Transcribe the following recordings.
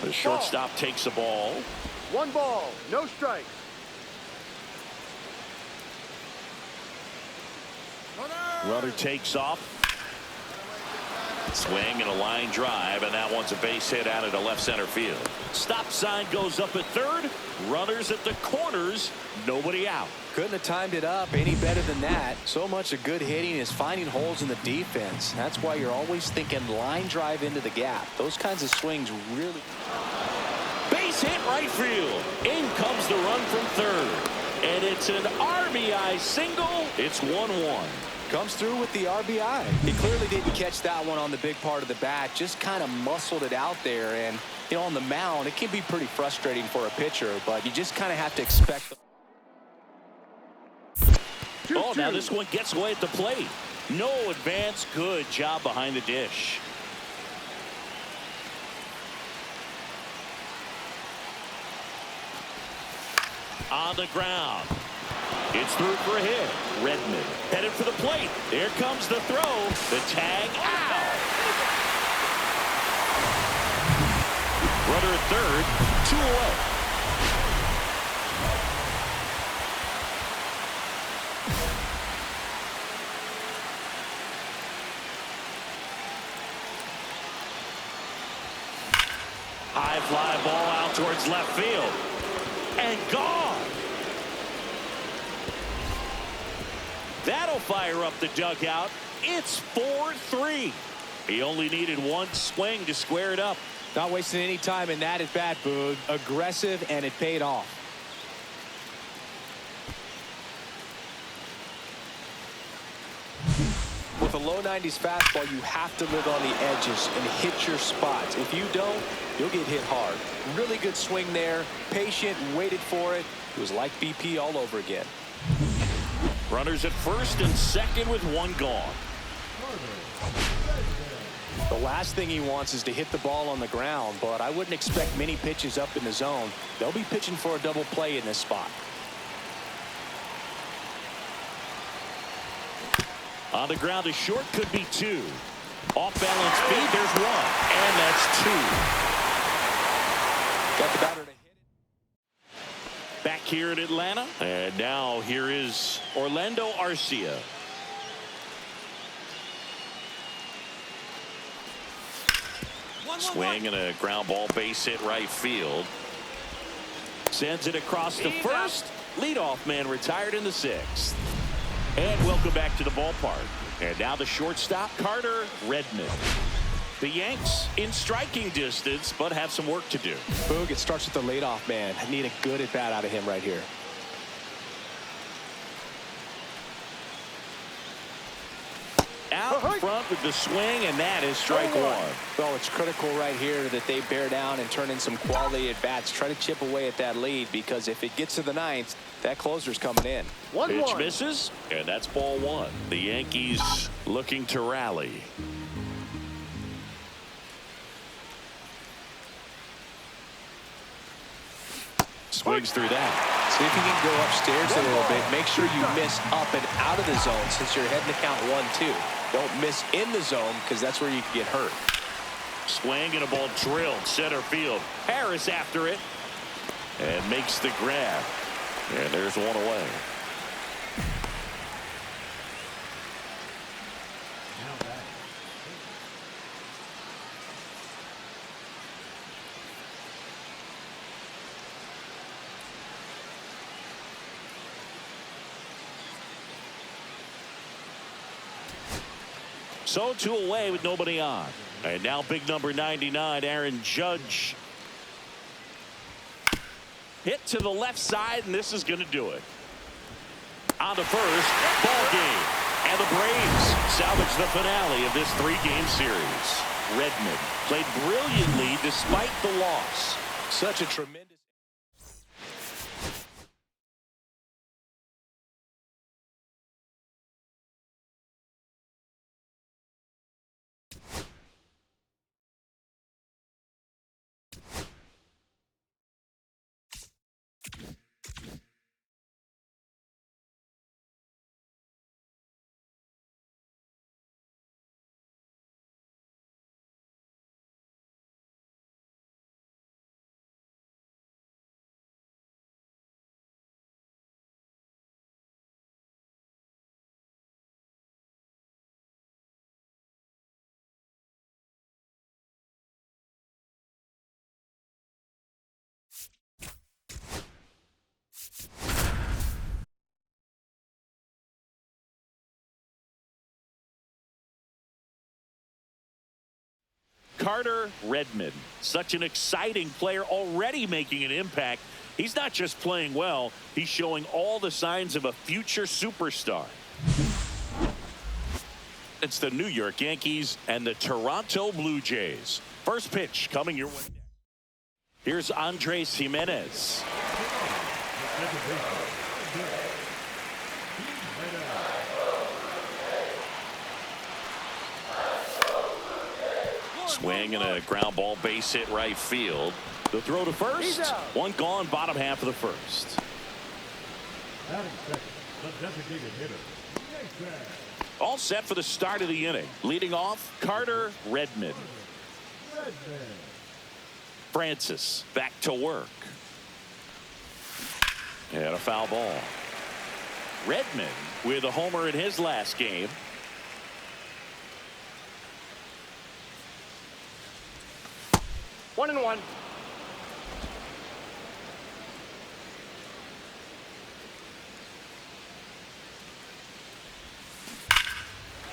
The shortstop takes the ball. 1 ball, no strikes. Runner takes off. Swing and a line drive, and that one's a base hit out into left center field. Stop sign goes up at third. Runners at the corners. Nobody out. Couldn't have timed it up any better than that. So much of good hitting is finding holes in the defense. That's why you're always thinking line drive into the gap. Those kinds of swings really. Base hit right field. In comes the run from third. And it's an RBI single. It's 1-1. Comes through with the RBI. He clearly didn't catch that one on the big part of the bat. Just kind of muscled it out there. And, you know, on the mound, it can be pretty frustrating for a pitcher, but you just kind of have to expect. Oh, now this one gets away at the plate. No advance. Good job behind the dish. On the ground. It's through for a hit. Redmond headed for the plate. There comes the throw. The tag out. Runner at third. 2 away. High fly ball out towards left field. And gone. That'll fire up the dugout. It's 4-3. He only needed one swing to square it up. Not wasting any time in that at bat, Boog. Aggressive, and it paid off. With a low 90s fastball, you have to live on the edges and hit your spots. If you don't, you'll get hit hard. Really good swing there. Patient, waited for it. It was like BP all over again. Runners at first and second with one gone. The last thing he wants is to hit the ball on the ground, but I wouldn't expect many pitches up in the zone. They'll be pitching for a double play in this spot. On the ground, a short could be 2. Off balance feed, there's 1. And that's 2. Got the batter to hit it. Back here in Atlanta. And now here is Orlando Arcia. Swing and a ground ball, base hit right field. Sends it across to first. Leadoff man retired in the 6th. And welcome back to the ballpark. And now the shortstop, Carter Redmond. The Yanks in striking distance, but have some work to do. Boog, it starts with the leadoff man. I need a good at bat out of him right here. Out front with the swing, and that is strike 1. Well, it's critical right here that they bear down and turn in some quality at bats. Try to chip away at that lead, because if it gets to the 9th, that closer's coming in. Pitch misses, and that's ball 1. The Yankees looking to rally. Swings through that. See if you can go upstairs a little bit. Make sure you miss up and out of the zone since you're heading to count 1-2. Don't miss in the zone, because that's where you can get hurt. Swing and a ball drilled center field. Harris after it and makes the grab. And there's 1 away. So 2 away with nobody on. And now big number 99, Aaron Judge. Hit to the left side, and this is going to do it. On to first, ball game. And the Braves salvage the finale of this 3-game series. Redmond played brilliantly despite the loss. Such a tremendous Carter Redmond. Such an exciting player, already making an impact. He's not just playing well, he's showing all the signs of a future superstar. It's the New York Yankees and the Toronto Blue Jays. First pitch coming your way. Here's Andres Gimenez. Swing and a ground ball, base hit right field. The throw to first. One gone, bottom half of the first. All set for the start of the inning. Leading off, Carter Redmond. Francis back to work. And a foul ball. Redmond with a homer in his last game. One and one.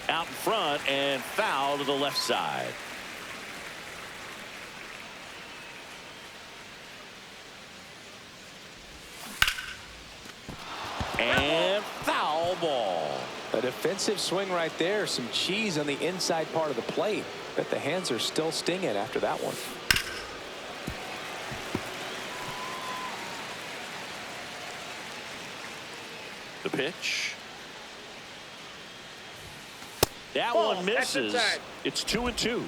Out in front and foul to the left side. And foul ball. A defensive swing right there. Some cheese on the inside part of the plate. Bet the hands are still stinging after that one. The pitch. That Ball, one misses. exit. It's 2-2.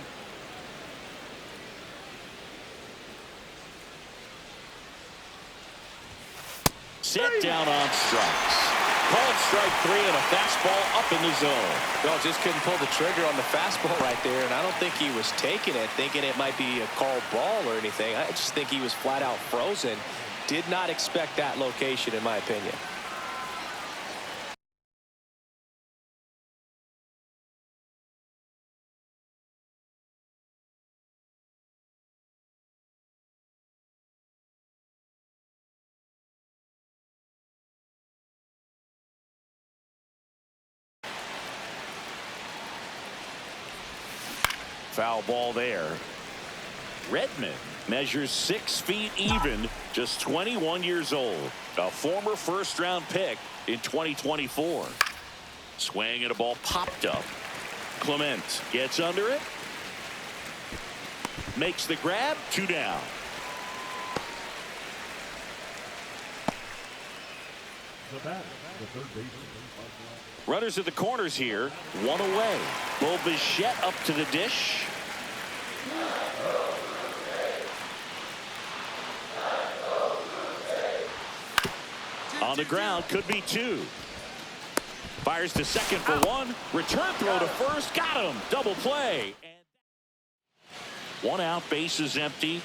Set down on strikes. Called strike three and a fastball up in the zone. Well, just couldn't pull the trigger on the fastball right there, and I don't think he was taking it, thinking it might be a called ball or anything. I just think he was flat out frozen. Did not expect that location, in my opinion. Foul ball there. Redmond measures 6 feet even, just 21 years old. A former first-round pick in 2024. Swing and a ball popped up. Clement gets under it. Makes the grab. 2 down. Runners at the corners here. 1 away. Bo Bichette up to the dish. On the ground, could be 2. Fires to second for 1. Return throw to first. Got him. Double play. And 1 out. Base is empty.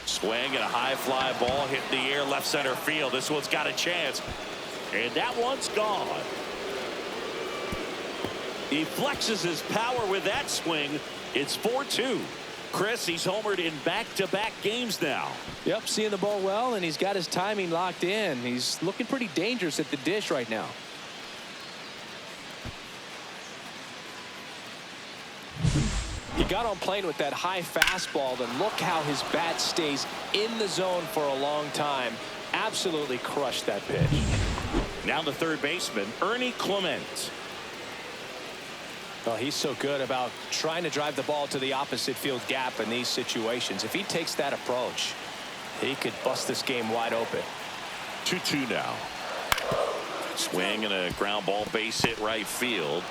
Swing and a high fly ball hit the air left center field. This one's got a chance. And that one's gone. He flexes his power with that swing. It's 4-2. Chris, he's homered in back-to-back games now. Yep, seeing the ball well, and he's got his timing locked in. He's looking pretty dangerous at the dish right now. He got on plane with that high fastball, and look how his bat stays in the zone for a long time. Absolutely crushed that pitch. Now the third baseman, Ernie Clement. Well, he's so good about trying to drive the ball to the opposite field gap in these situations. If he takes that approach, he could bust this game wide open. 2-2 now. Swing and a ground ball, base hit right field.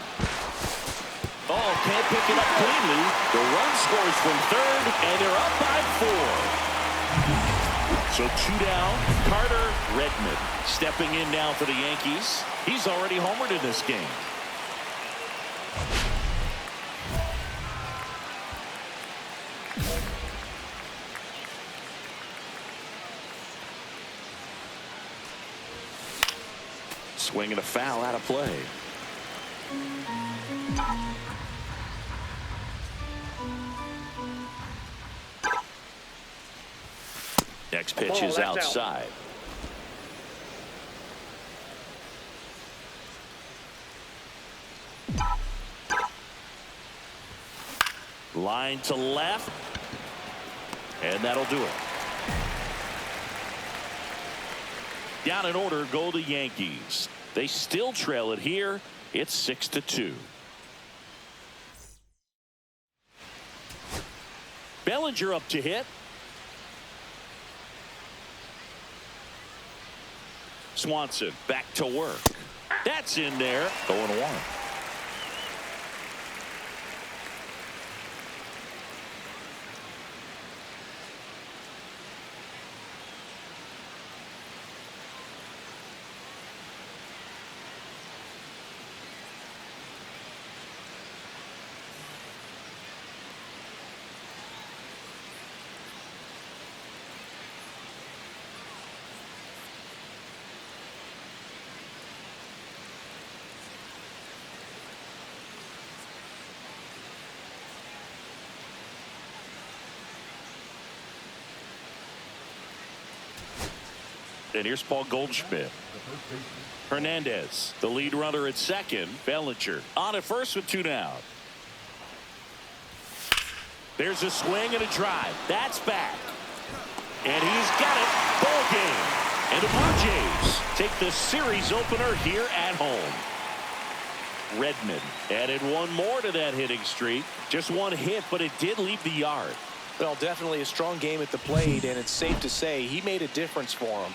Oh, can't pick it up cleanly. The run scores from third, and they're up by 4. So 2 down. Carter Redmond stepping in now for the Yankees. He's already homered in this game. Swing and a foul out of play. Next pitch is outside. Line to left. And that'll do it. Down in order go the Yankees. They still trail it here. It's 6-2. Bellinger up to hit. Swanson back to work. That's in there. 0-1. And here's Paul Goldschmidt. Hernandez, the lead runner at second. Bellinger on at first with 2 down. There's a swing and a drive. That's back. And he's got it. Ball game. And the Blue Jays take the series opener here at home. Redmond added one more to that hitting streak. Just one hit, but it did leave the yard. Well, definitely a strong game at the plate, and it's safe to say he made a difference for him.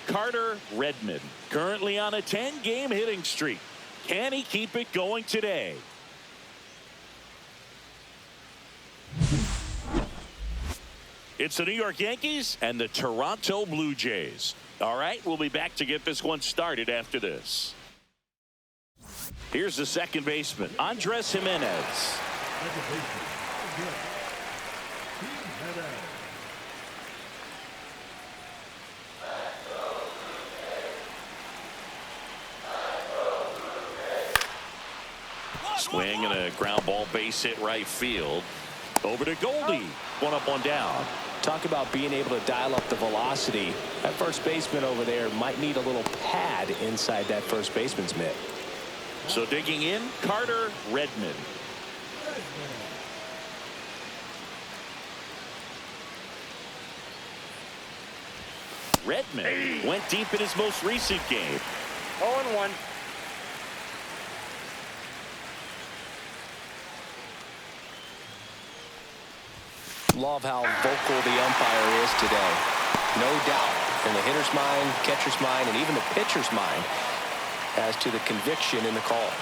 Carter Redmond currently on a 10-game hitting streak. Can he keep it going today? It's the New York Yankees and the Toronto Blue Jays. All right, we'll be back to get this one started after this. Here's the second baseman, Andres Jimenez. Swing and a ground ball base hit right field. Over to Goldie. One up, one down. Talk about being able to dial up the velocity. That first baseman over there might need a little pad inside that first baseman's mitt. So digging in, Carter Redmond. Redmond went deep in his most recent game. 0-1. Love how vocal the umpire is today. No doubt in the hitter's mind, catcher's mind, and even the pitcher's mind as to the conviction in the call.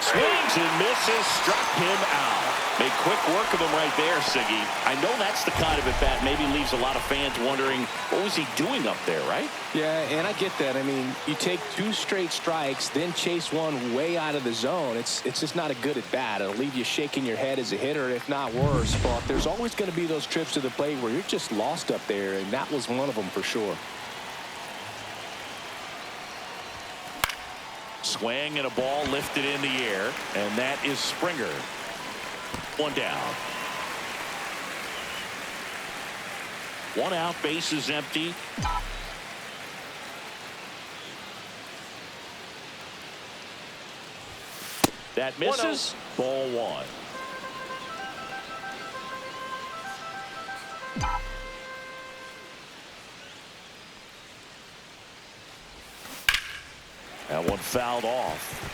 Swings and misses, struck him out. Made quick work of him right there, Siggy. I know that's the kind of at-bat maybe leaves a lot of fans wondering, what was he doing up there, right? Yeah, and I get that. I mean, you take 2 straight strikes, then chase one way out of the zone. It's just not a good at-bat. It'll leave you shaking your head as a hitter, if not worse. But there's always going to be those trips to the plate where you're just lost up there, and that was one of them for sure. Swing and a ball lifted in the air, and that is Springer. One down. One out, base is empty. That misses. Ball 1. That one fouled off.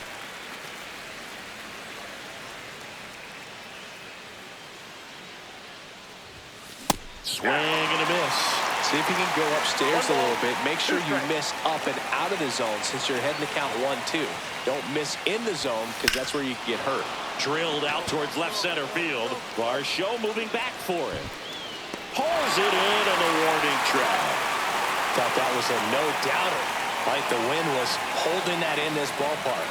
Swing and a miss. See if you can go upstairs a little bit. Make sure you miss up and out of the zone since you're heading to count 1-2. Don't miss in the zone because that's where you can get hurt. Drilled out towards left center field. Varsho moving back for it. Pulls it in on the warning track. Thought that was a no-doubter. Like the wind was holding that in this ballpark.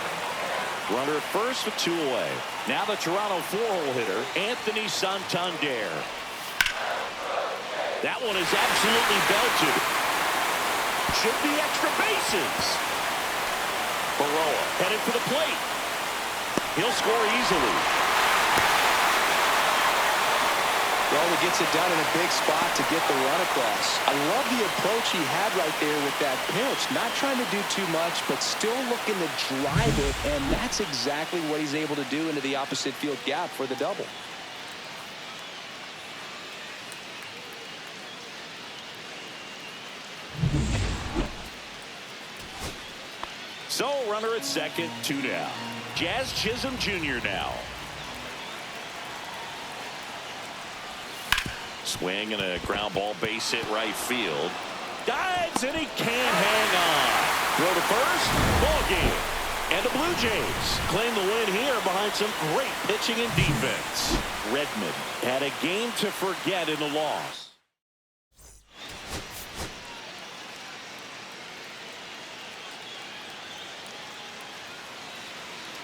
Runner at first with 2 away. Now the Toronto 4-hole hitter, Anthony Santander. That one is absolutely belted. Should be extra bases. Baroa headed for the plate. He'll score easily. Well, he gets it done in a big spot to get the run across. I love the approach he had right there with that pitch. Not trying to do too much, but still looking to drive it, and that's exactly what he's able to do into the opposite field gap for the double. So, runner at second, 2 down. Jazz Chisholm Jr. now. Swing and a ground ball, base hit right field. Dives and he can't hang on. Throw to first, ball game. And the Blue Jays claim the win here behind some great pitching and defense. Redmond had a game to forget in the loss.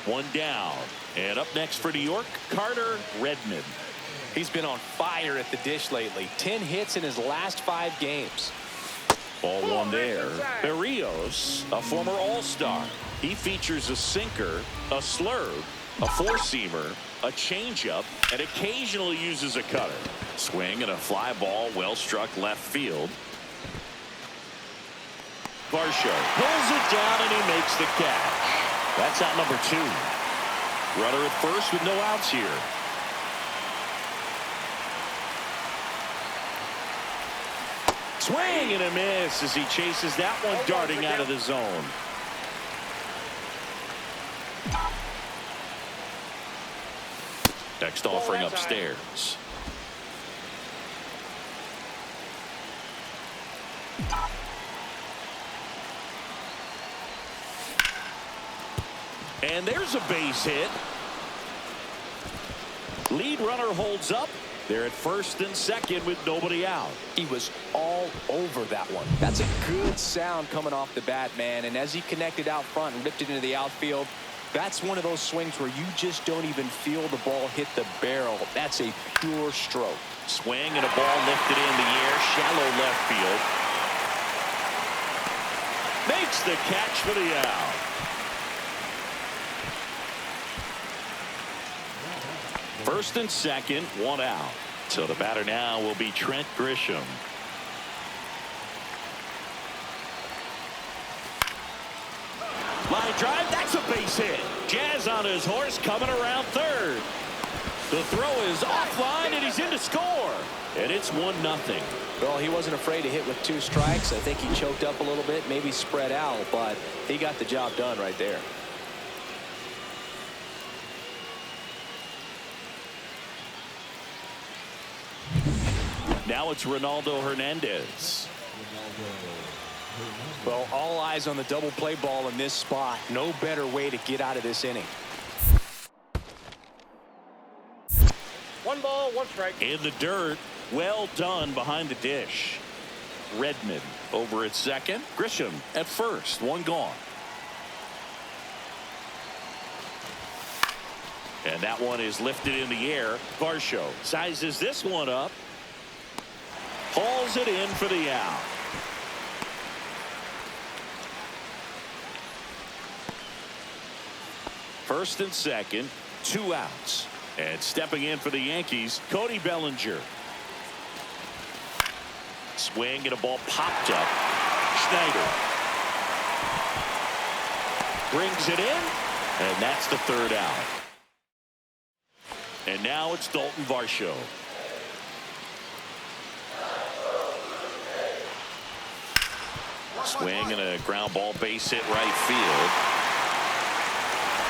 One down. And up next for New York, Carter Redmond. He's been on fire at the dish lately. 10 hits in his last 5 games. Ball one there. Berrios, a former All-Star. He features a sinker, a slurve, a four-seamer, a changeup, and occasionally uses a cutter. Swing and a fly ball, well struck left field. Varsho pulls it down and he makes the catch. That's out number 2. Runner at first with no outs here. Swing and a miss as he chases that one darting out of the zone. Next offering upstairs. And there's a base hit. Lead runner holds up. They're at first and second with nobody out. He was all over that one. That's a good sound coming off the bat, man. And as he connected out front and ripped it into the outfield, that's one of those swings where you just don't even feel the ball hit the barrel. That's a pure stroke. Swing and a ball lifted in the air, shallow left field. Makes the catch for the out. First and second, 1 out. So the batter now will be Trent Grisham. Line drive, that's a base hit. Jazz on his horse coming around third. The throw is offline and he's in to score. And it's 1-0. Well, he wasn't afraid to hit with 2 strikes. I think he choked up a little bit, maybe spread out, but he got the job done right there. Now it's Ronaldo Hernandez. Well, all eyes on the double play ball in this spot. No better way to get out of this inning. 1 ball, 1 strike. In the dirt. Well done behind the dish. Redmond over at second. Grisham at first. 1 gone. And that one is lifted in the air. Varsho sizes this one up. Hauls it in for the out. First and second, 2 outs. And stepping in for the Yankees, Cody Bellinger. Swing and a ball popped up. Schneider brings it in, and that's the 3rd out. And now it's Dalton Varsho. Swing and a ground ball, base hit right field.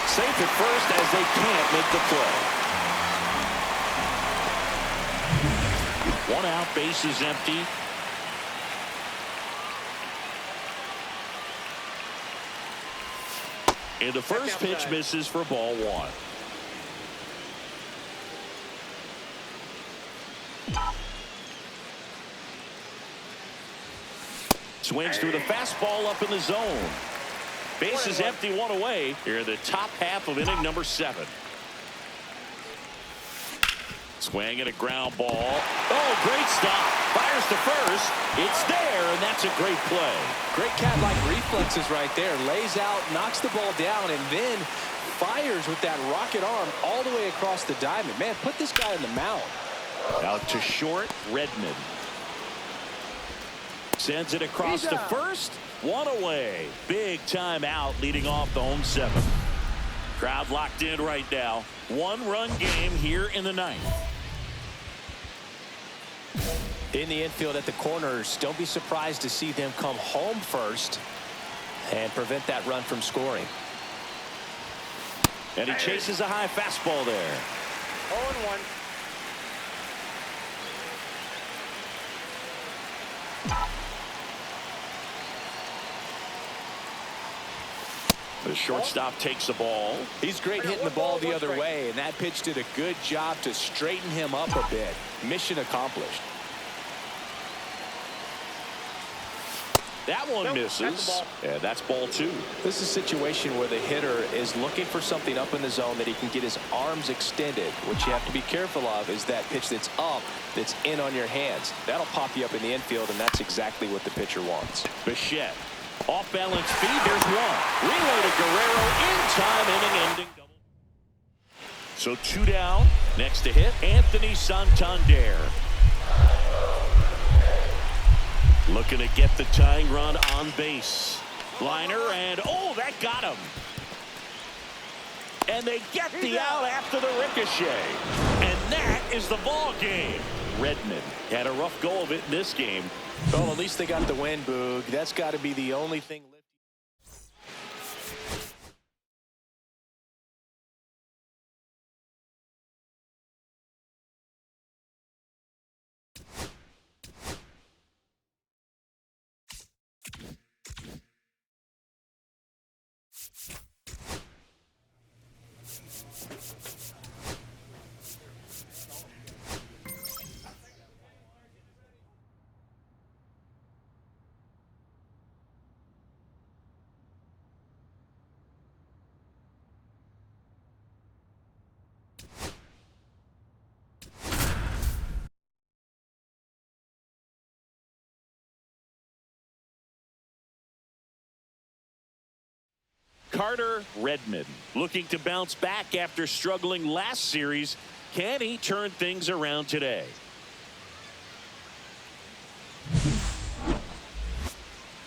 Safe at first as they can't make the play. 1 out, base is empty. And the first pitch misses for ball 1. Swings through the fastball up in the zone. Base is empty, 1 away. Here in the top half of inning number 7. Swing and a ground ball. Oh, great stop. Fires to first. It's there, and that's a great play. Great cat-like reflexes right there. Lays out, knocks the ball down, and then fires with that rocket arm all the way across the diamond. Man, put this guy on the mound. Out to short, Redmond. Sends it across to first. One away. Big time out leading off the home seventh. Crowd locked in right now. One-run game here in the ninth. In the infield at the corners, don't be surprised to see them come home first and prevent that run from scoring. And he chases a high fastball there. 0-1. The shortstop takes the ball. He's great hitting the ball the other way, and that pitch did a good job to straighten him up a bit. Mission accomplished. That one misses, and that's ball two. This is a situation where the hitter is looking for something up in the zone that he can get his arms extended. What you have to be careful of is that pitch that's up, that's in on your hands. That'll pop you up in the infield, and that's exactly what the pitcher wants. Bichette, off balance feed, there's one. Relay to Guerrero, in time, inning-ending double. So two down. Next to hit, Anthony Santander. Looking to get the tying run on base. Liner, and oh, that got him. And they get the out after the ricochet. And that is the ball game. Redmond had a rough go of it in this game. Well, at least they got the win, Boog. That's got to be the only thing. Carter Redmond looking to bounce back after struggling last series. Can he turn things around today?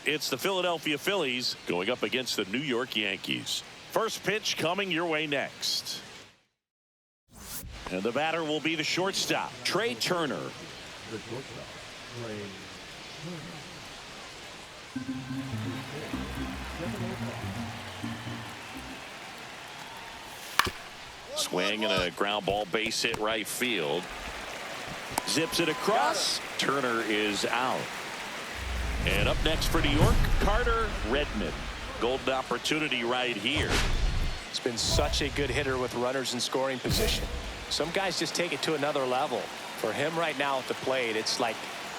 It's the Philadelphia Phillies going up against the New York Yankees. First pitch coming your way next. And the batter will be the shortstop, Trey Turner. Swing and a ground ball, base hit right field. Zips it across. Turner is out. And up next for New York, Carter Redmond. Golden opportunity right here. It's been such a good hitter with runners in scoring position. Some guys just take it to another level. For him right now at the plate, it's like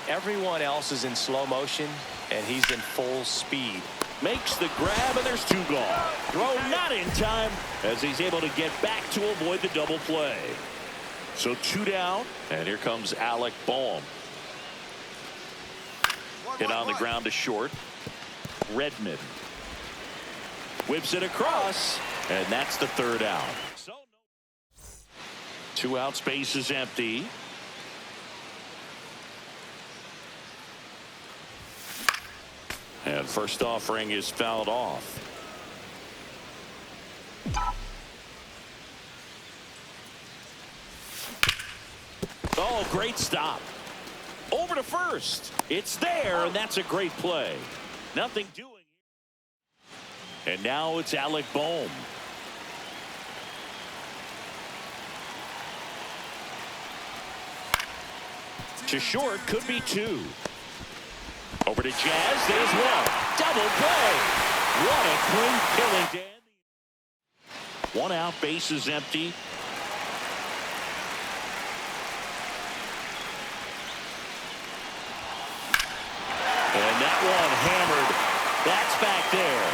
everyone else is in slow motion and he's in full speed. Makes the grab, and there's two gone. Throw not in time as he's able to get back to avoid the double play. So two down, and here comes Alec Bohm. Hit on the ground to short. Redmond whips it across, and that's the third out. Two outs, base is empty. And first offering is fouled off. Oh, great stop. Over to first. It's there, and that's a great play. Nothing doing. And now it's Alec Bohm. To short, could be two. Over to Jazz, there's one. Double play. What a clean killing, Dan. One out, base is empty. And that one hammered. That's back there.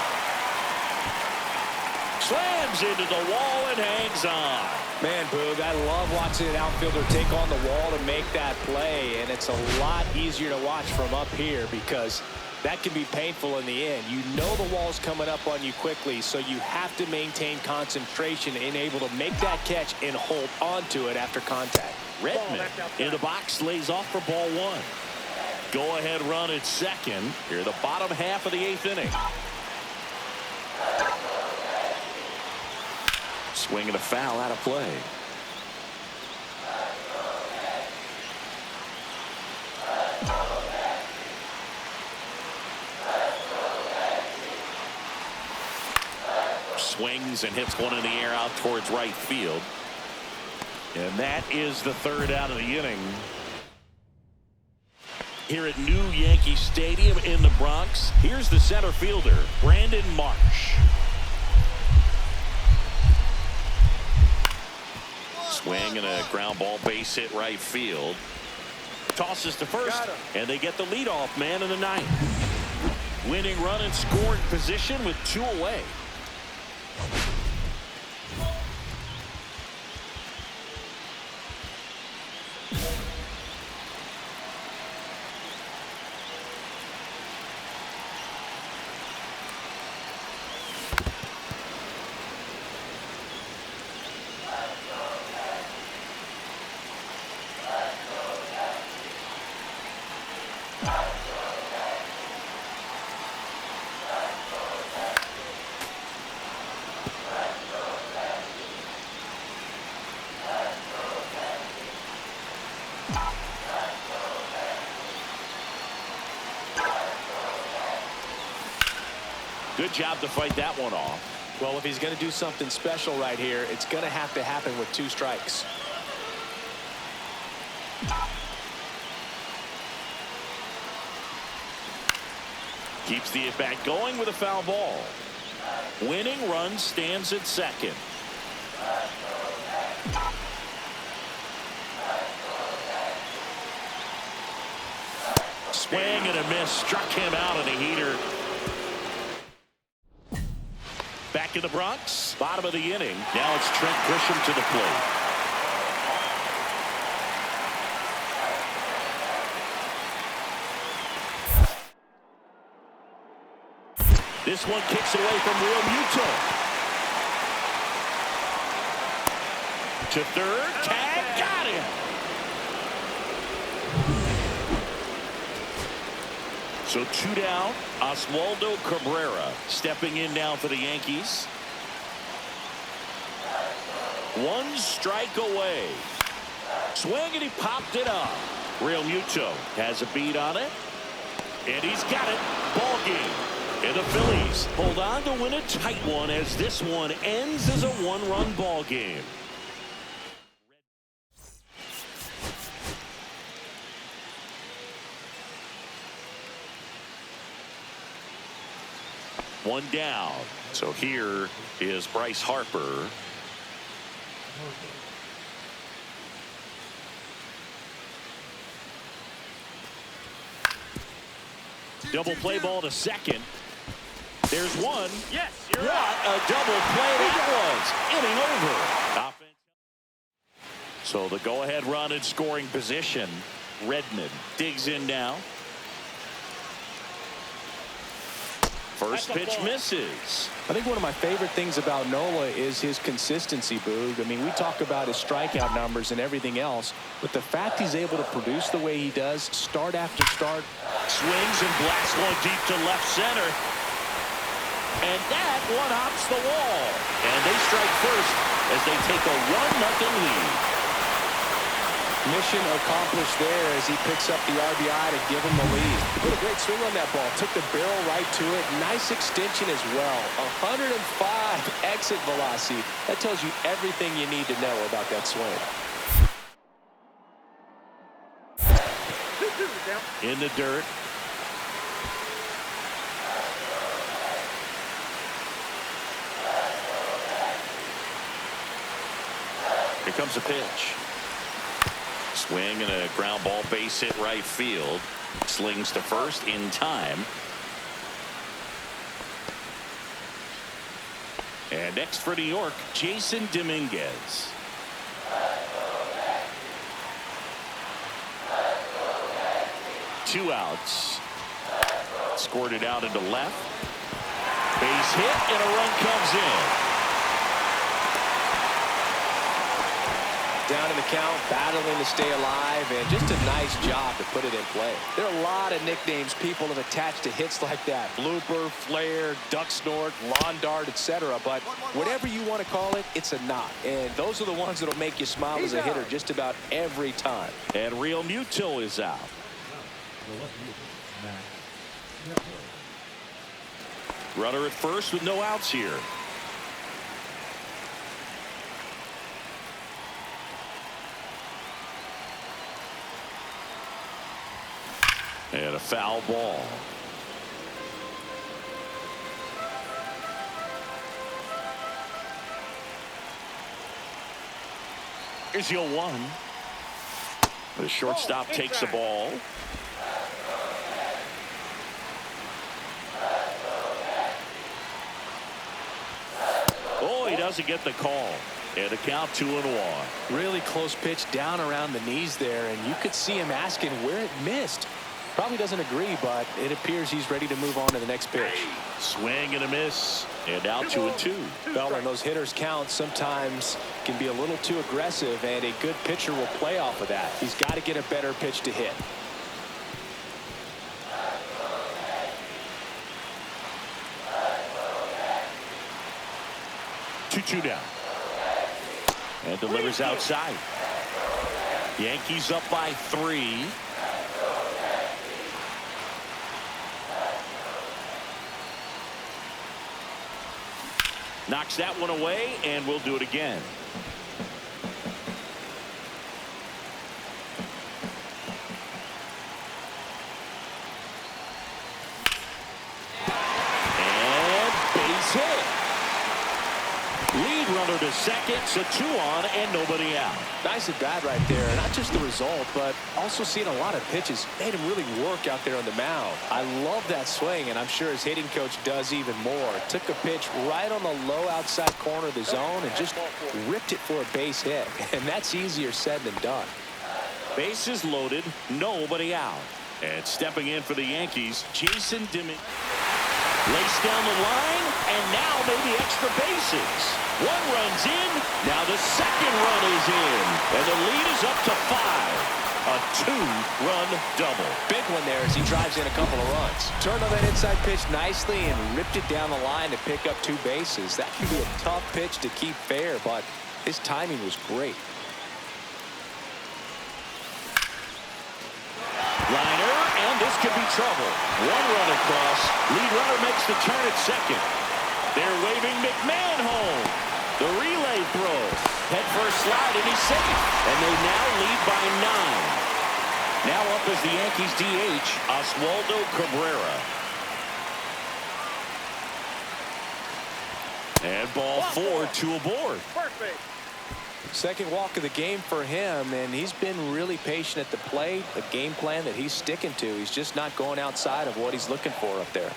Slam Slams into the wall and hangs on. Man, Boog, I love watching an outfielder take on the wall to make that play, and it's a lot easier to watch from up here because that can be painful in the end. You know the wall's coming up on you quickly, so you have to maintain concentration and able to make that catch and hold onto it after contact. Redmond in the box lays off for ball one. Go-ahead run at second. Here, the bottom half of the 8th inning. Swing and a foul out of play. Swings and hits one in the air out towards right field. And that is the 3rd out of the inning. Here at New Yankee Stadium in the Bronx, here's the center fielder, Brandon Marsh. Swing and a ground ball base hit right field. Tosses to first, and they get the leadoff man in the 9th. Winning run in scoring position with 2 away. Good job to fight that one off. Well, if he's going to do something special right here, it's going to have to happen with 2 strikes. Keeps the at-bat going with a foul ball. Winning run stands at second. Swing and a miss. Struck him out in a heater. Back in the Bronx, bottom of the inning. Now it's Trent Grisham to the plate. This one kicks away from Real Muto. To third, tag, got him. So 2 down. Oswaldo Cabrera stepping in now for the Yankees. 1 strike away. Swing and he popped it up. Real Muto has a beat on it. And he's got it. Ball game. And the Phillies hold on to win a tight one as this one ends as a 1-run ball game. One down. So here is Bryce Harper. Double play ball to second. There's one. Yes, What a double play that was. Inning over. So the go-ahead run in scoring position. Redmond digs in now. First pitch misses. I think one of my favorite things about Nola is his consistency, Boog. I mean, we talk about his strikeout numbers and everything else, but the fact he's able to produce the way he does, start after start. Swings and blasts one deep to left center. And that one hops the wall. And they strike first as they take a 1-0 lead. Mission accomplished there as he picks up the RBI to give him the lead. What a great swing on that ball. Took the barrel right to it. Nice extension as well. 105 exit velocity. That tells you everything you need to know about that swing. In the dirt. Here comes a pitch. Swing and a ground ball base hit right field. Slings to first in time. And next for New York, Jason Dominguez. Two outs. Scored it out into left. Base hit, and a run comes in. Down in the count, battling to stay alive, and just a nice job to put it in play. There are a lot of nicknames people have attached to hits like that. Blooper, flare, duck snort, lawn dart, etc. But whatever you want to call it, it's a knock. And those are the ones that'll make you smile as a hitter just about every time. And Real Muto is out. Runner at first with no outs here. And a foul ball. Here's the 0-1. The shortstop takes the ball. Oh, he doesn't get the call. And a count 2-1. Really close pitch down around the knees there, and you could see him asking where it missed. Probably doesn't agree, but it appears he's ready to move on to the next pitch. Swing and a miss. And now 2-2. Well, when those hitters count, sometimes can be a little too aggressive, and a good pitcher will play off of that. He's got to get a better pitch to hit. 2-2 down. And delivers outside. Yankees up by 3. Knocks that one away, and we'll do it again. And base hit. Lead runner to second, so 2 on and nobody out. Nice at bat right there. Not just the result, but also seeing a lot of pitches. Made him really work out there on the mound. I love that swing, and I'm sure his hitting coach does even more. Took a pitch right on the low outside corner of the zone and just ripped it for a base hit. And that's easier said than done. Bases loaded, nobody out. And stepping in for the Yankees, Jason Dominguez. Lace down the line, and now maybe extra bases. 1 run's in, now the second run is in, and the lead is up to 5. A 2-run double. Big one there as he drives in a couple of runs. Turned on that inside pitch nicely and ripped it down the line to pick up 2 bases. That can be a tough pitch to keep fair, but his timing was great. Liner, and this could be trouble. 1 run across. Lead runner makes the turn at second. They're waving McMahon home. The relay throw. Head first slide, and he's safe. And they now lead by 9. Now up as the Yankees DH, Oswaldo Cabrera. And ball 4, 2 aboard. Perfect. Second walk of the game for him, and he's been really patient at the plate. The game plan that he's sticking to. He's just not going outside of what he's looking for up there.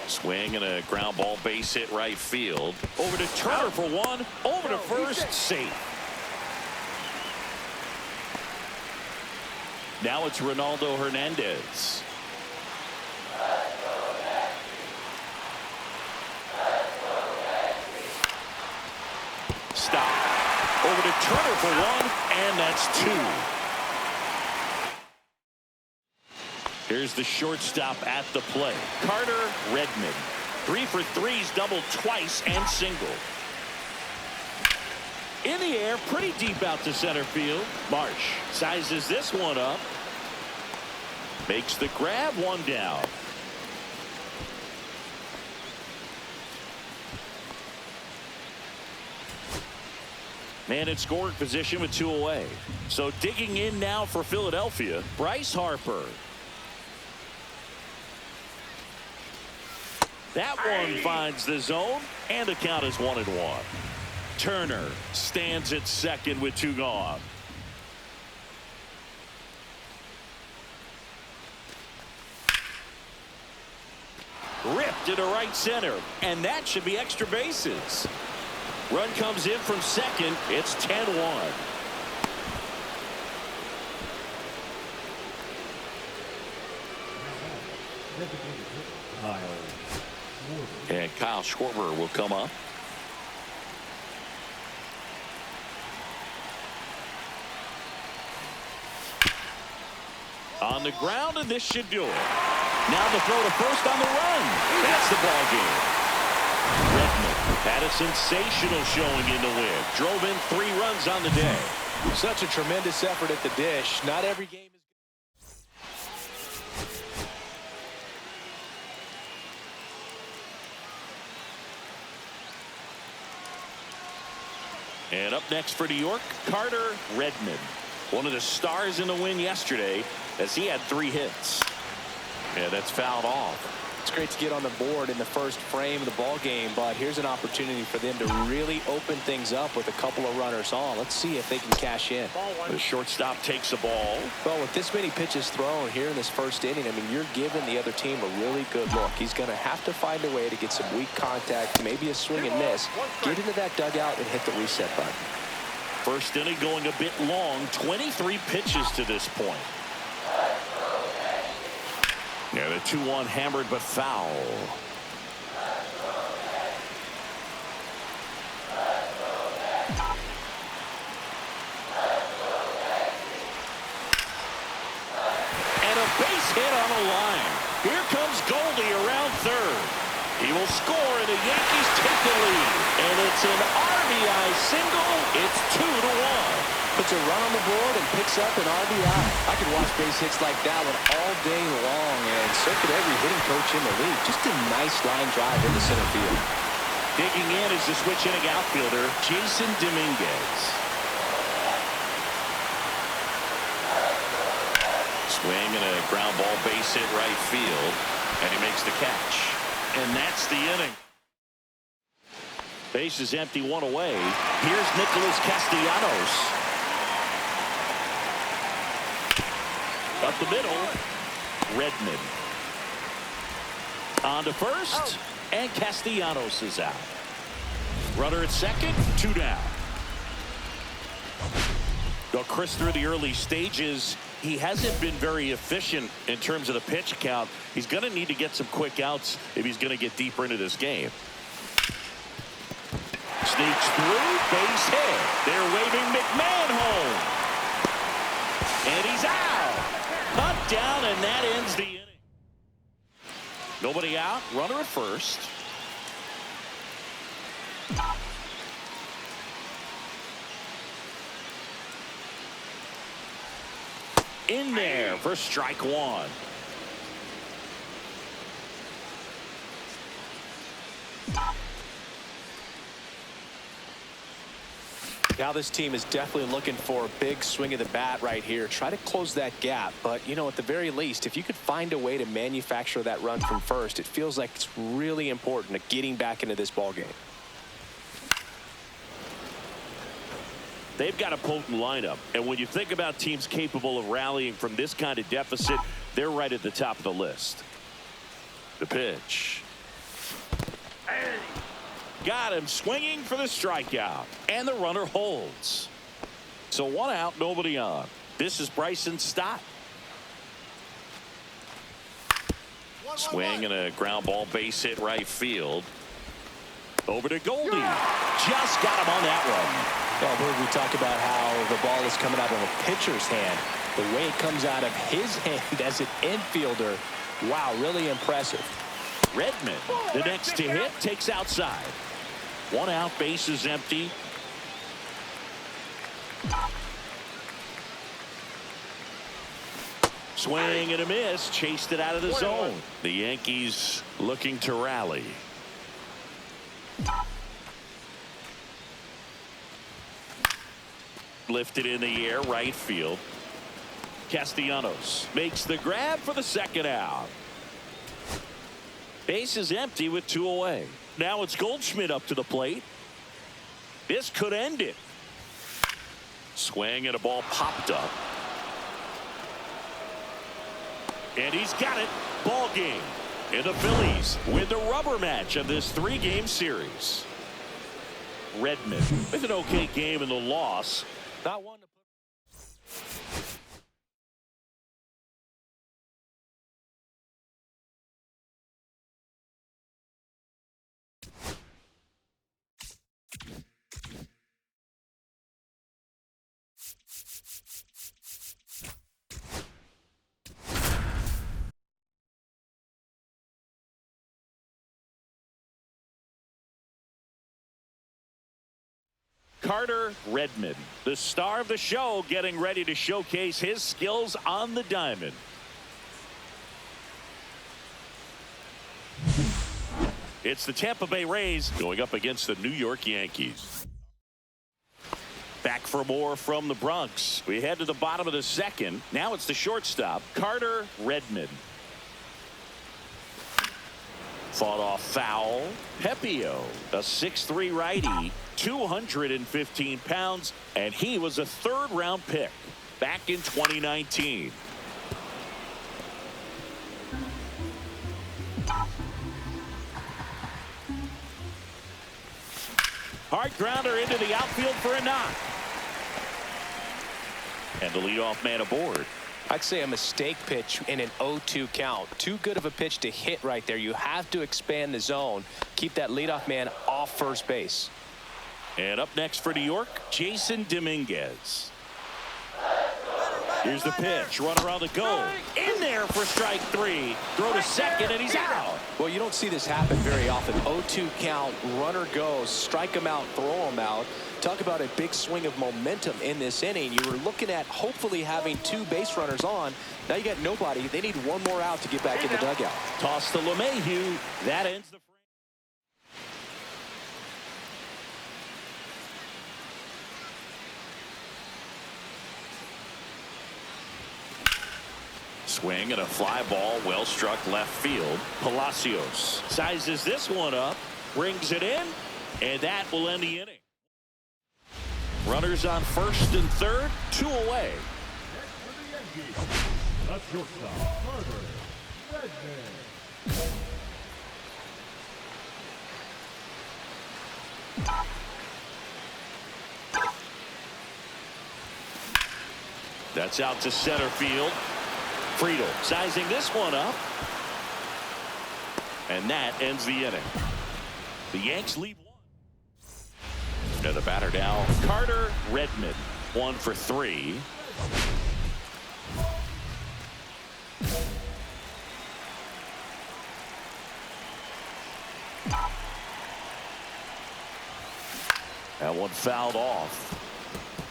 Swing and a ground ball base hit right field. Over to Turner for 1. Over to first, safe. Now it's Ronaldo Hernandez. Stop. Over to Turner for 1, and that's 2. Here's the shortstop at the plate. Carter Redmond. 3 for 3s, doubled twice and single. In the air, pretty deep out to center field. Marsh sizes this one up. Makes the grab, 1 down. Man in scoring position with 2 away. So digging in now for Philadelphia, Bryce Harper. That one finds the zone, and the count is 1-1. Turner stands at second with 2 gone. ripped into right center, and that should be extra bases. Run comes in from second. It's 10-1. And Kyle Schwarber will come up. On the ground, and this should do it. Now the throw to first on the run. That's the ball game. Redmond had a sensational showing in the win. Drove in 3 runs on the day. Such a tremendous effort at the dish. Not every game is. And up next for New York, Carter Redmond. One of the stars in the win yesterday as he had 3 hits. And that's fouled off. It's great to get on the board in the first frame of the ball game, but here's an opportunity for them to really open things up with a couple of runners on. Let's see if they can cash in. The shortstop takes the ball. Well, with this many pitches thrown here in this first inning, I mean, you're giving the other team a really good look. He's going to have to find a way to get some weak contact, maybe a swing and miss, get into that dugout and hit the reset button. First inning going a bit long, 23 pitches to this point. Yeah, the 2-1 hammered but foul. And a base hit on the line. Here comes Goldie around third. He will score and the Yankees take the lead. And it's an RBI single. It's 2-1. Puts a run on the board and picks up an RBI. I could watch base hits like that one all day long, and so could every hitting coach in the league. Just a nice line drive into center field. Digging in is the switch hitting outfielder, Jason Dominguez. Swing and a ground ball base hit right field, and he makes the catch. And that's the inning. Base is empty, 1 away. Here's Nicholas Castellanos. Up the middle, Redmond. On to first, and Castellanos is out. Runner at second, 2 down. Well, Chris, through the early stages, he hasn't been very efficient in terms of the pitch count. He's going to need to get some quick outs if he's going to get deeper into this game. Sneaks through, base hit. They're waving McMahon home. And he's out. Cut down, and that ends the inning. Nobody out. Runner at first. In there for strike 1. Now this team is definitely looking for a big swing of the bat right here. Try to close that gap. But, you know, at the very least, if you could find a way to manufacture that run from first, it feels like it's really important to getting back into this ball game. They've got a potent lineup. And when you think about teams capable of rallying from this kind of deficit, they're right at the top of the list. The pitch. Got him swinging for the strikeout, and the runner holds. So 1 out, nobody on. This is Bryson Stott. Swing and a ground ball base hit right field. Over to Goldie. Just got him on that one. Well, I believe we talked about how the ball is coming out of a pitcher's hand. The way it comes out of his hand as an infielder, wow, really impressive. Redmond, the next to hit, takes outside. 1 out, base is empty. Swing and a miss, chased it out of the zone. The Yankees looking to rally. Lifted in the air, right field. Castellanos makes the grab for the 2nd out. Base is empty with 2 away. Now it's Goldschmidt up to the plate. This could end it. Swing and a ball popped up. And he's got it. Ball game. And the Phillies win the rubber match of this 3-game series. Redmond with an okay game in the loss. Not one to Carter Redmond, the star of the show, getting ready to showcase his skills on the diamond. It's the Tampa Bay Rays going up against the New York Yankees. Back for more from the Bronx. We head to the bottom of the second. Now it's the shortstop, Carter Redmond. Fought off foul. Pepio, a 6'3" righty, 215 pounds, and he was a third-round pick back in 2019. Hard grounder into the outfield for a knock. And the leadoff man aboard. I'd say a mistake pitch in an 0-2 count. Too good of a pitch to hit right there. You have to expand the zone. Keep that leadoff man off first base. And up next for New York, Jason Dominguez. Here's the pitch. Runner on the go. In there for strike 3. Throw to second, and he's out. Well, you don't see this happen very often. 0-2 count, runner goes, strike him out, throw him out. Talk about a big swing of momentum in this inning. You were looking at hopefully having 2 base runners on. Now you got nobody. They need one more out to get back in the dugout. Toss to LeMahieu. That ends the frame. Swing and a fly ball, well struck left field. Palacios sizes this one up, brings it in, and that will end the inning. Runners on first and third, 2 away. That's out to center field. Friedel sizing this one up. And that ends the inning. The Yanks lead 1. And the batter now, Carter Redmond. 1 for 3. That one fouled off.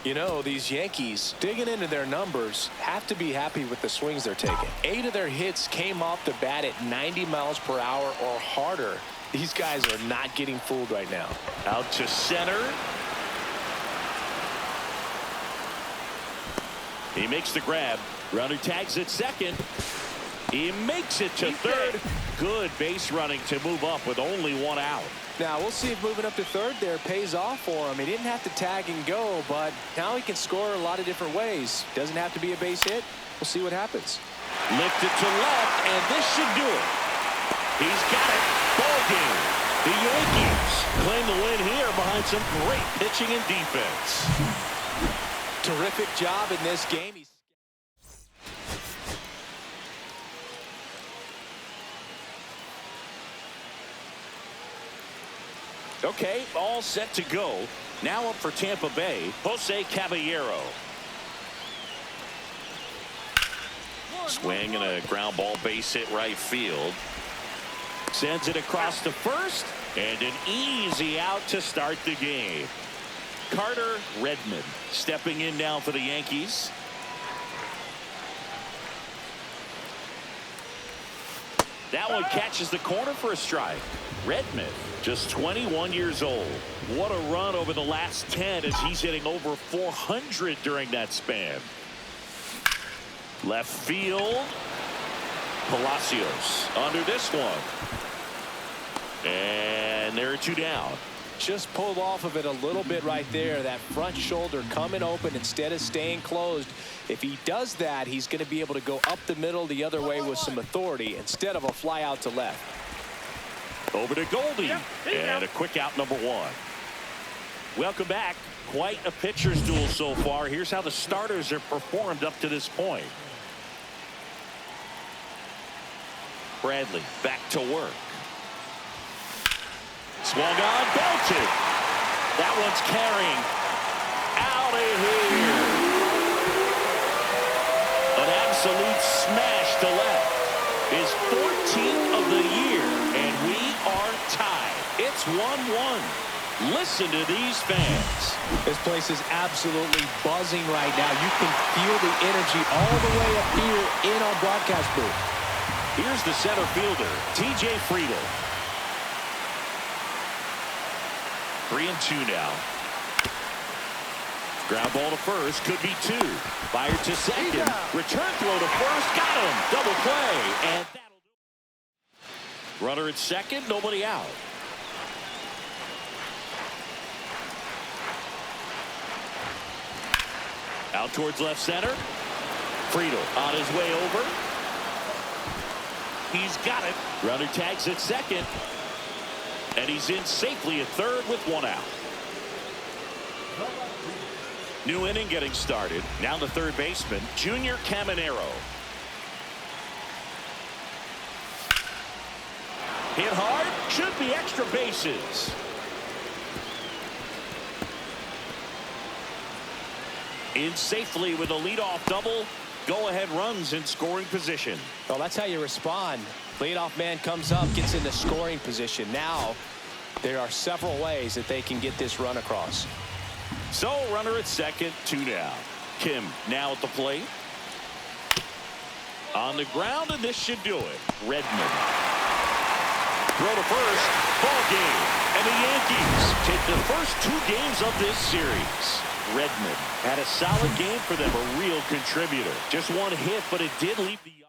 You know, these Yankees, digging into their numbers, have to be happy with the swings they're taking. 8 of their hits came off the bat at 90 miles per hour or harder. These guys are not getting fooled right now. Out to center. He makes the grab. Runner tags at second. He makes it to third. Good base running to move up with only 1 out. Now, we'll see if moving up to third there pays off for him. He didn't have to tag and go, but now he can score a lot of different ways. Doesn't have to be a base hit. We'll see what happens. Lifted to left, and this should do it. He's got it. Ball game. The Yankees claim the win here behind some great pitching and defense. Terrific job in this game. Okay, all set to go. Now up for Tampa Bay, Jose Caballero. Swing and a ground ball base hit right field. Sends it across to first, and an easy out to start the game. Carter Redmond stepping in now for the Yankees. That one catches the corner for a strike. Redmond, just 21 years old. What a run over the last 10 as he's hitting over 400 during that span. Left field. Palacios under this one. And there are 2 down. Just pulled off of it a little bit right there. That front shoulder coming open instead of staying closed. If he does that, he's going to be able to go up the middle the other way with some authority instead of a fly out to left. Over to Goldie. And a quick out, number 1. Welcome back. Quite a pitcher's duel so far. Here's how the starters have performed up to this point. Bradley back to work. Swung on, belted. That one's carrying. Out of here. An absolute smash to left. His 14th of the year, and we are tied. It's 1-1. Listen to these fans. This place is absolutely buzzing right now. You can feel the energy all the way up here in our broadcast booth. Here's the center fielder, T.J. Friedel. 3-2 now. Ground ball to first, could be 2. Fired to second. Return throw to first, got him. Double play, and that'll do it. Runner at second, nobody out. Out towards left center. Friedel on his way over. He's got it. Runner tags at second. And he's in safely at third with 1 out. New inning getting started. Now the third baseman, Junior Caminero. Hit hard. Should be extra bases. In safely with a leadoff double. Go-ahead runs in scoring position. Well, that's how you respond. Leadoff man comes up, gets in the scoring position. Now, there are several ways that they can get this run across. So, runner at second, 2 down. Kim now at the plate. On the ground, and this should do it. Redmond. Throw to first. Ball game. And the Yankees take the first 2 games of this series. Redmond had a solid game for them, a real contributor. Just 1 hit, but it did leave the yard.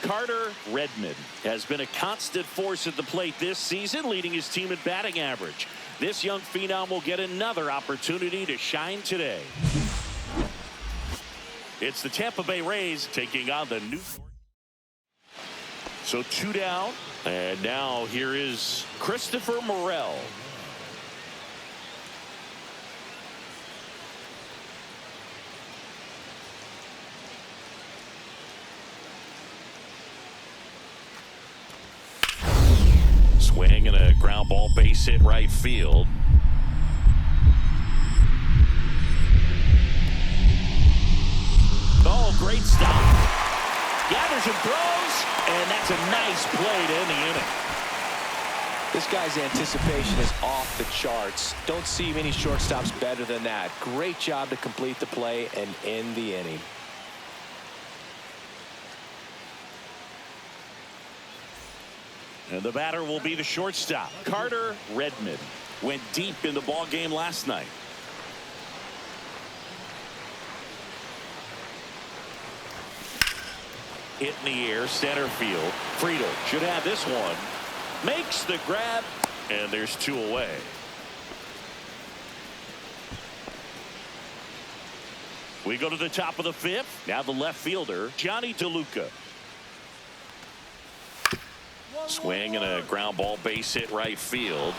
Carter Redmond has been a constant force at the plate this season, leading his team in batting average. This young phenom will get another opportunity to shine today. It's the Tampa Bay Rays taking on the New York. So 2 down, and now here is Christopher Morel. Swing and a ground ball, base hit right field. Oh, great stop. Gathers and throws, and that's a nice play to end the inning. This guy's anticipation is off the charts. Don't see many shortstops better than that. Great job to complete the play and end the inning. And the batter will be the shortstop, Carter Redmond. Went deep in the ball game last night. Hit in the air, center field. Friedel should have this one. Makes the grab, and there's 2 away. We go to the top of the 5th. Now the left fielder, Johnny DeLuca. Swing and a ground ball, base hit right field.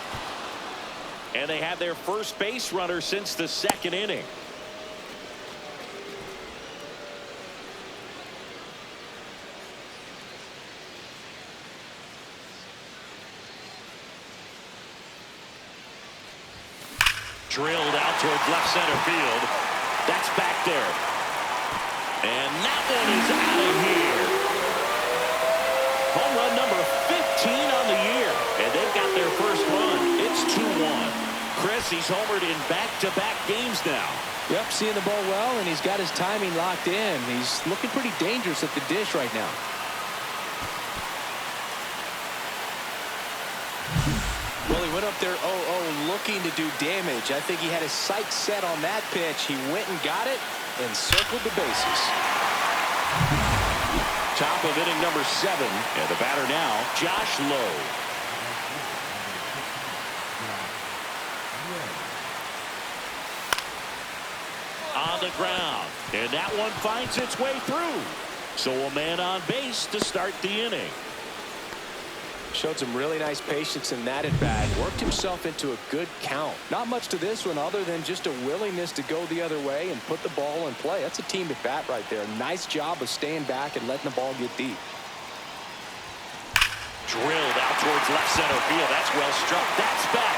And they have their first base runner since the 2nd inning. Drilled out towards left center field. That's back there. And that one is out of here. Home run number 15 on the year. And they've got their first run. It's 2-1. Chris, he's homered in back-to-back games now. Yep, seeing the ball well, and he's got his timing locked in. He's looking pretty dangerous at the dish right now. Well, he went up there 0-0 looking to do damage. I think he had his sights set on that pitch. He went and got it and circled the bases. Top of inning number 7. And the batter now, Josh Lowe. On the ground. And that one finds its way through. So a man on base to start the inning. Showed some really nice patience in that at-bat. Worked himself into a good count. Not much to this one other than just a willingness to go the other way and put the ball in play. That's a team at-bat right there. Nice job of staying back and letting the ball get deep. Drilled out towards left center field. That's well struck. That's back.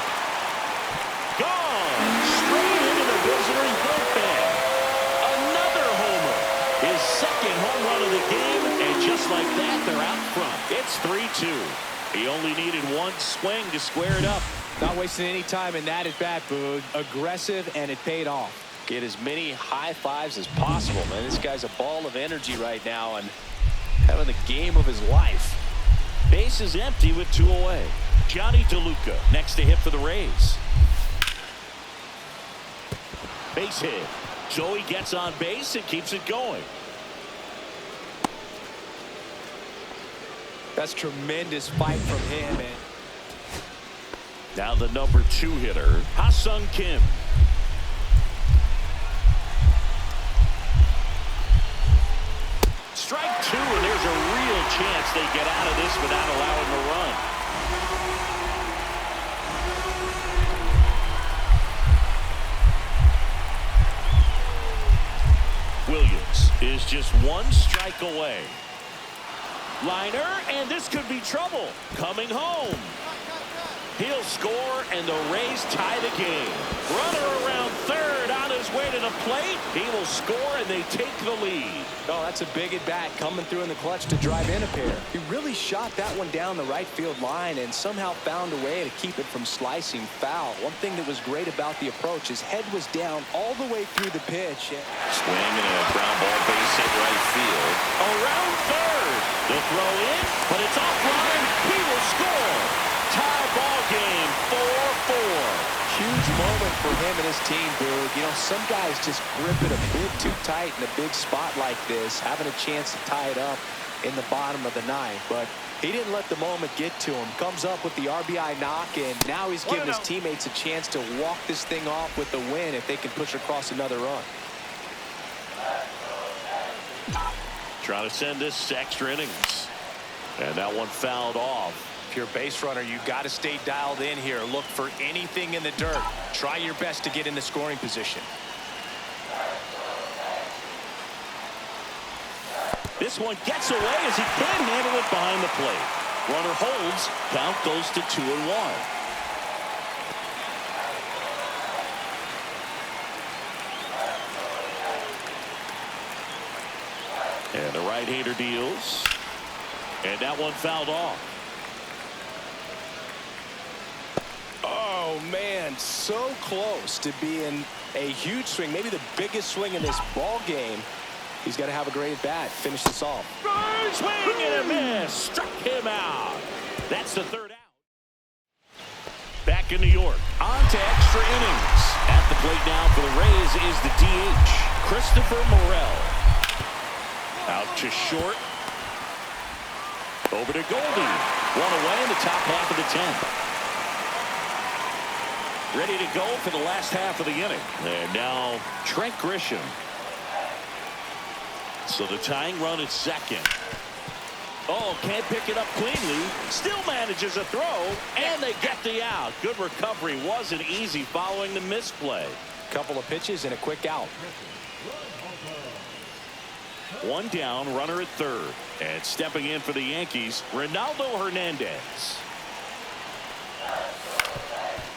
Gone. Straight into the visitor's bullpen. Another homer. His second home run of the game. And just like that, they're out front. It's 3-2. He only needed one swing to square it up. Not wasting any time in that at-bat, Boog. Aggressive, and it paid off. Get as many high fives as possible, man. This guy's a ball of energy right now and having the game of his life. Base is empty with 2 away. Johnny DeLuca next to hit for the Rays. Base hit. Joey gets on base and keeps it going. That's tremendous fight from him. And now the number 2 hitter, Ha-Sung Kim. Strike 2, and there's a real chance they get out of this without allowing a run. Williams is just 1 strike away. Liner, and this could be trouble. Coming home. He'll score, and the Rays tie the game. Runner around third on his way to the plate. He will score, and they take the lead. oh, that's a big at-bat coming through in the clutch to drive in a pair. He really shot that one down the right field line and somehow found a way to keep it from slicing foul. One thing that was great about the approach, his head was down all the way through the pitch. Swing and a ground ball, base hit right field. Around third. The throw in, but it's offline. He will score. Tie ball game, 4-4. Huge moment for him and his team, Boog. You know, some guys just grip it a bit too tight in a big spot like this, having a chance to tie it up in the bottom of the ninth. But he didn't let the moment get to him. Comes up with the RBI knock, and now he's giving his teammates a chance to walk this thing off with the win if they can push across another run. Trying to send this to extra innings. And that one fouled off. If you're a base runner, you got to stay dialed in here. Look for anything in the dirt. Try your best to get in the scoring position. This one gets away as he can't handle it behind the plate. Runner holds. Count goes to 2-1. And the right-hander deals. And that one fouled off. Oh, man, so close to being a huge swing, maybe the biggest swing in this ball game. He's got to have a great at-bat. Finish this off. Swing and a miss. Struck him out. That's the third out. Back in New York. On to extra innings. At the plate now for the Rays is the DH, Christopher Morel. Out to short. Over to Goldie. One away in the top half of the 10th. Ready to go for the last half of the inning. And now Trent Grisham. So the tying run is second. Oh, can't pick it up cleanly. Still manages a throw, and they get the out. Good recovery. Wasn't easy following the misplay. Couple of pitches and a quick out. One down, runner at third. And stepping in for the Yankees, Ronaldo Hernandez.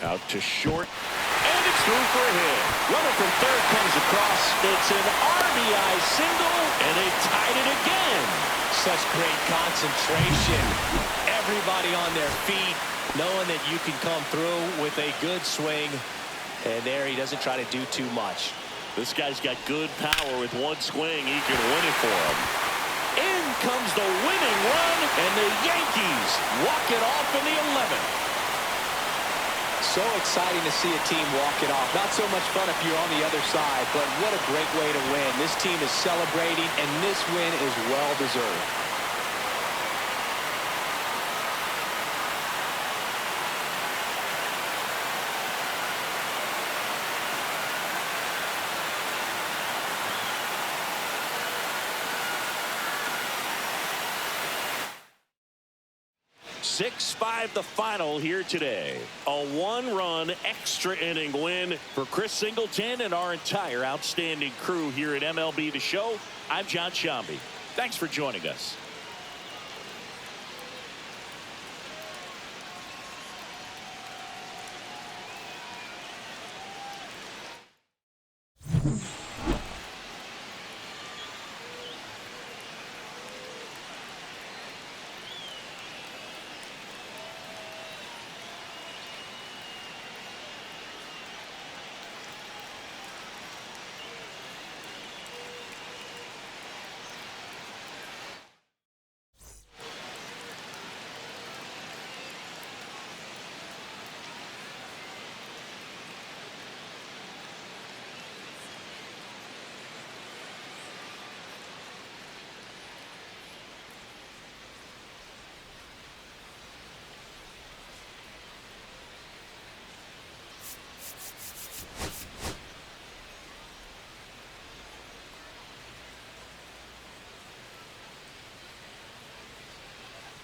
Out to short. And it's through for a hit. Runner from third comes across. It's an RBI single, and they tied it again. Such great concentration. Everybody on their feet, knowing that you can come through with a good swing. And there he doesn't try to do too much. This guy's got good power. With one swing, he can win it for him. In comes the winning run, and the Yankees walk it off in the 11th. So exciting to see a team walk it off. Not so much fun if you're on the other side, but what a great way to win. This team is celebrating, and this win is well deserved. 6-5 the final here today. A one-run extra inning win for Chris Singleton and our entire outstanding crew here at MLB The Show. I'm John Shambi. Thanks for joining us.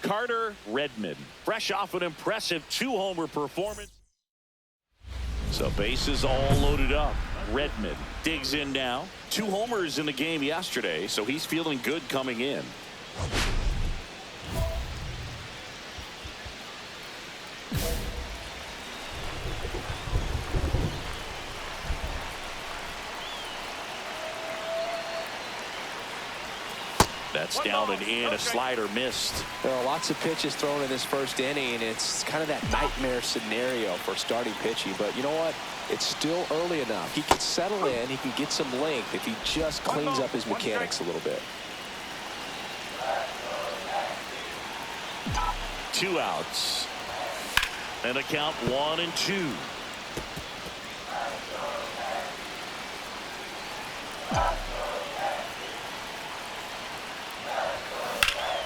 Carter Redmond, fresh off an impressive 2-homer performance. So bases all loaded up. Redmond digs in now. 2 homers in the game yesterday, so he's feeling good coming in. That's down and in. A slider missed. There are lots of pitches thrown in this first inning, and it's kind of that nightmare scenario for starting pitching. But you know what? It's still early enough. He can settle in. He can get some length if he just cleans up his mechanics a little bit. 2 outs. And a count 1-2.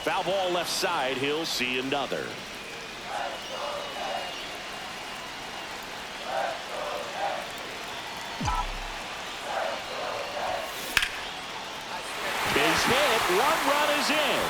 Foul ball left side. He'll see another. Base hit. 1 run is in.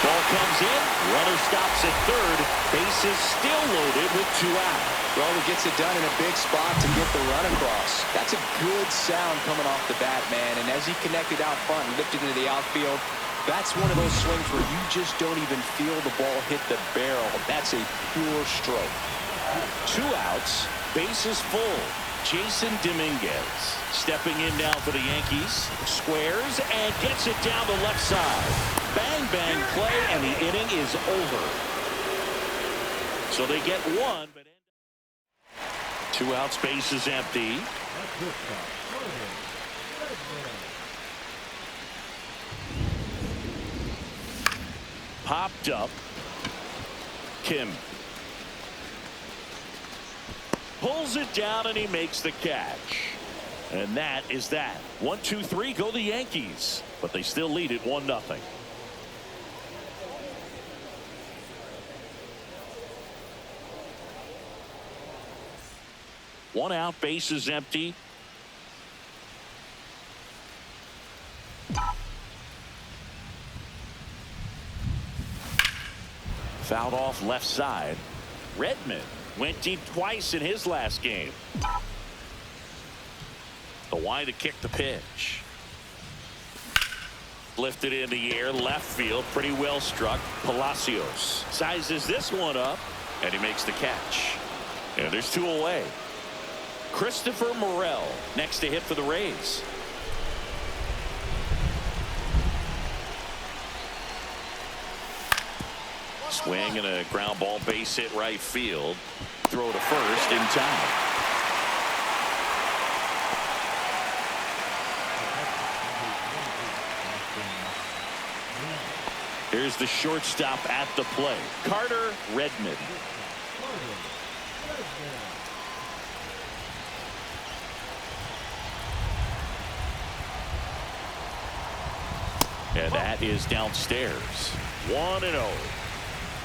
Ball comes in. Runner stops at third. Bases still loaded with 2 out. Well, he gets it done in a big spot to get the run across. That's a good sound coming off the bat, man. And as he connected out front and lifted into the outfield, that's one of those swings where you just don't even feel the ball hit the barrel. That's a pure stroke. 2 outs. Bases full. Jason Dominguez stepping in now for the Yankees. Squares and gets it down the left side. Bang, bang play, and the inning is over. So they get 1. But 2 outs, bases empty. Popped up. Kim pulls it down and he makes the catch. And that is that. 1-2-3 go the Yankees, but they still lead it 1-0. One out, bases empty. Fouled off left side. Redmond went deep twice in his last game. The wide to kick the pitch. Lifted in the air, left field, pretty well struck. Palacios sizes this one up, and he makes the catch. And there's 2 away. Christopher Morel next to hit for the Rays. Swing and a ground ball, base hit right field. Throw to first in time. Here's the shortstop at the plate, Carter Redmond. And that is downstairs. 1-0.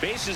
Bases